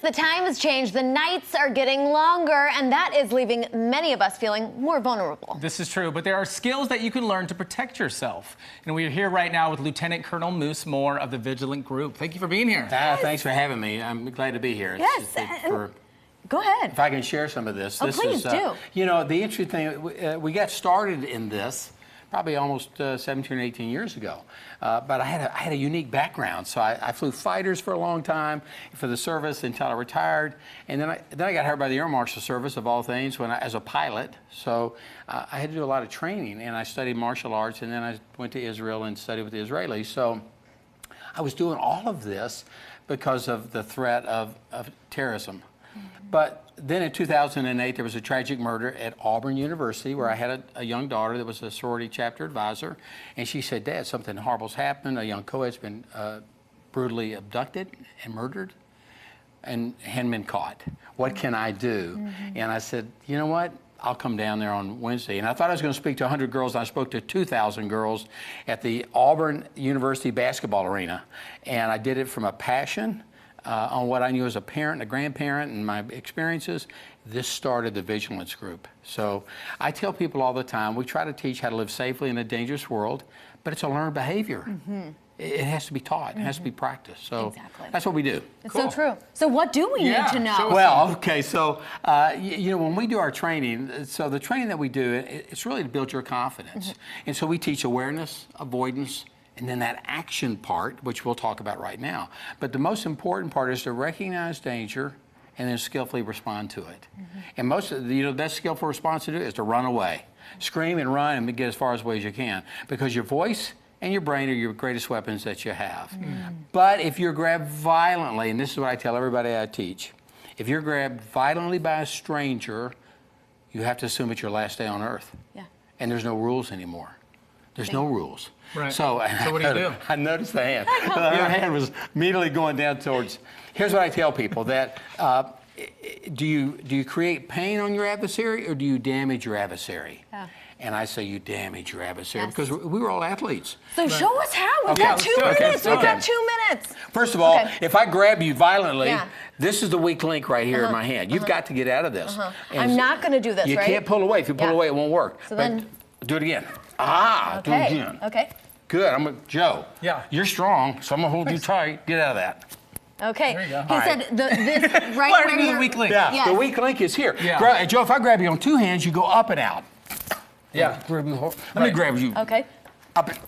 the time has changed. The nights are getting longer, and that is leaving many of us feeling more vulnerable. This is true, but there are skills that you can learn to protect yourself. And we are here right now with Lieutenant Colonel Moose Moore of the Vigilance Group. Thank you for being here. Thanks for having me. I'm glad to be here. Yes. Go ahead. If I can share some of this. Please do. You know, the interesting thing, we got started in this probably almost 17 or 18 years ago. But I had a unique background. So I flew fighters for a long time for the service until I retired. And then I got hired by the Air Marshal Service, of all things, as a pilot. So I had to do a lot of training, and I studied martial arts, and then I went to Israel and studied with the Israelis. So I was doing all of this because of the threat of terrorism. But then in 2008, there was a tragic murder at Auburn University where I had a young daughter that was a sorority chapter advisor. And she said, "Dad, something horrible's happened. A young co-ed's been brutally abducted and murdered and hadn't been caught. What can I do?" And I said, "You know what? I'll come down there on Wednesday." And I thought I was going to speak to 100 girls, and I spoke to 2,000 girls at the Auburn University basketball arena. And I did it from a passion on what I knew as a parent, a grandparent, and my experiences. This started the Vigilance Group. So I tell people all the time, we try to teach how to live safely in a dangerous world, but it's a learned behavior. It has to be taught. It has to be practiced. So that's what we do. It's so true. So what do we need to know? Well, okay, so you know, when we do our training, so the training that we do, it's really to build your confidence. And so we teach awareness, avoidance, and then that action part, which we'll talk about right now. But the most important part is to recognize danger and then skillfully respond to it. And most of the, you know, that skillful response to do is to run away. Scream and run and get as far away as you can, because your voice and your brain are your greatest weapons that you have. But if you're grabbed violently, and this is what I tell everybody I teach, if you're grabbed violently by a stranger, you have to assume it's your last day on earth. And there's no rules anymore. There's no rules. Right. So what do you do? I noticed the hand. Your hand was immediately going down towards. Here's what I tell people: that do you create pain on your adversary, or do you damage your adversary? And I say you damage your adversary, because we were all athletes. So show us how. We've got 2 minutes. We've got 2 minutes. First of all, if I grab you violently, this is the weak link right here in my hand. You've got to get out of this. I'm not going to do this, you right? You can't pull away. If you pull away, it won't work. So then, do it again. Do it again. Okay. Good. Joe. Yeah. You're strong, so I'm gonna hold you tight. Get out of that. Okay. There you go. He said this right What where are the weak link? Yeah. The weak link is here. Yeah. Joe, if I grab you on 2 hands, you go up and out. Yeah. Let me grab you. Okay. Up and.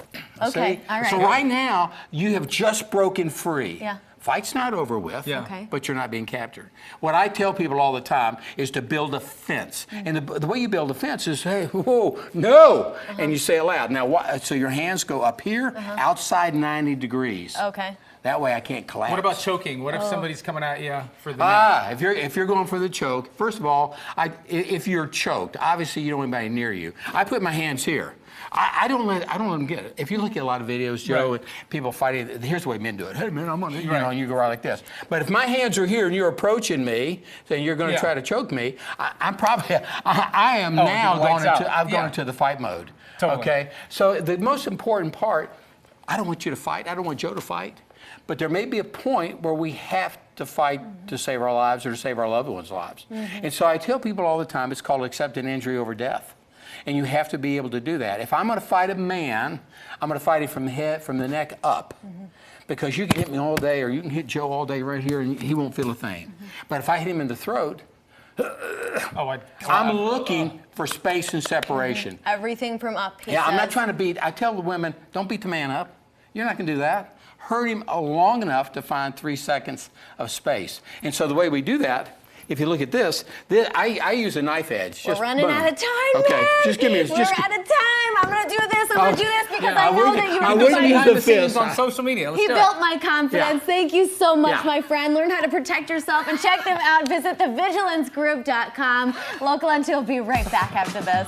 Okay. See? All right. So right now, you have just broken free. Yeah. Fight's not over with, Okay. but you're not being captured. What I tell people all the time is to build a fence. And the way you build a fence is, hey, whoa, no, and you say it loud. Now, so your hands go up here, outside 90 degrees. Okay. That way I can't collapse. What about choking? What if somebody's coming at you for the if you're going for the choke, first of all, if you're choked, obviously you don't want anybody near you. I put my hands here. I don't let them get it. If you look at a lot of videos, Joe, and people fighting, here's the way men do it. Hey, man, I'm gonna, you know, and you go right like this. But if my hands are here and you're approaching me, saying you're going to try to choke me, I'm probably, I am now I've gone into the fight mode. Totally. Okay. So the most important part, I don't want you to fight. I don't want Joe to fight. But there may be a point where we have to fight to save our lives or to save our loved ones' lives. And so I tell people all the time, it's called accepting injury over death. And you have to be able to do that. If I'm going to fight a man, I'm going to fight him from the neck up. Because you can hit me all day, or you can hit Joe all day right here, and he won't feel a thing. But if I hit him in the throat, I'm looking for space and separation. Everything from up here. I'm not trying to beat. I tell the women, don't beat the man up. You're not going to do that. Hurt him long enough to find 3 seconds of space. And so the way we do that, if you look at this, I use a knife edge. We're running out of time, Okay, man. just give me a... We're out of time. I'm going to do this. I'm going to do this because I know that I you're wouldn't use the fist on social media. Let's He do built my confidence. Thank you so much, Yeah. my friend. Learn how to protect yourself and check them out. Visit thevigilancegroup.com. Local NT will be right back after this.